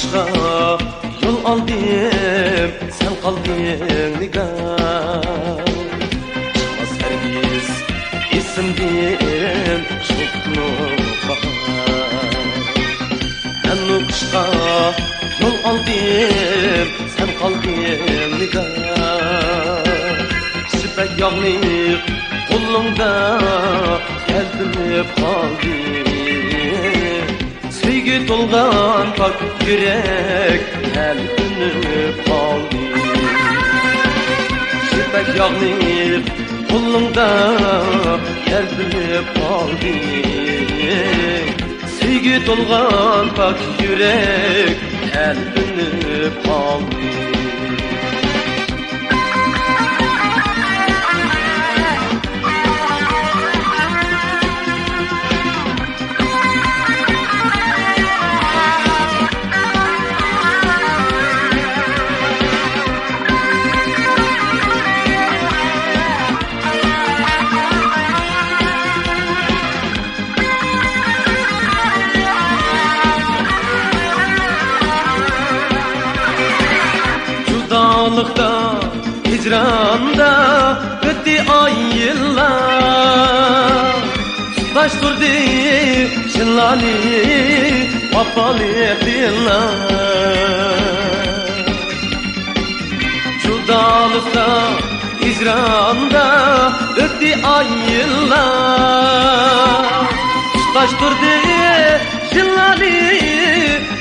kışqa yol aldım, sen kaldın nigar. Çıkmaz hergiz isimden çoklu bahar. Ben o kışqa yol aldım, sen kaldın nigar. Sipek yağlık kolumda geldim kaldı. Sevgi dolgan pak yürek elbini kaldı. Şipek yağlık kolumda geldim kaldı. Sevgi dolgan pak yürek elbini kaldı. Judalıkta, hicranda ötti ay yıllar. Tutaştırdı şınlani vafalı dillar. Judalıkta, hicranda ötti ay yıllar. Tutaştırdı şınlani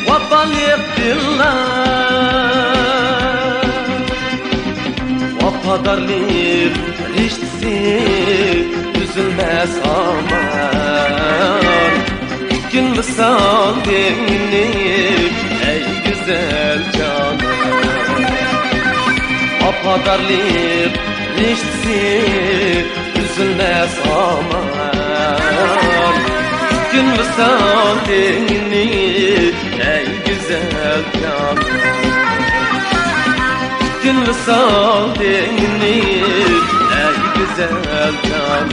vafalı dillar. Vafadarlık riştisi üzülmez aman. Gün misal denginlik ey güzel canım. Vafadarlık riştisi üzülmez aman. Gün misal denginlik ey güzel canım. Gün misal denginlik ey güzel canım.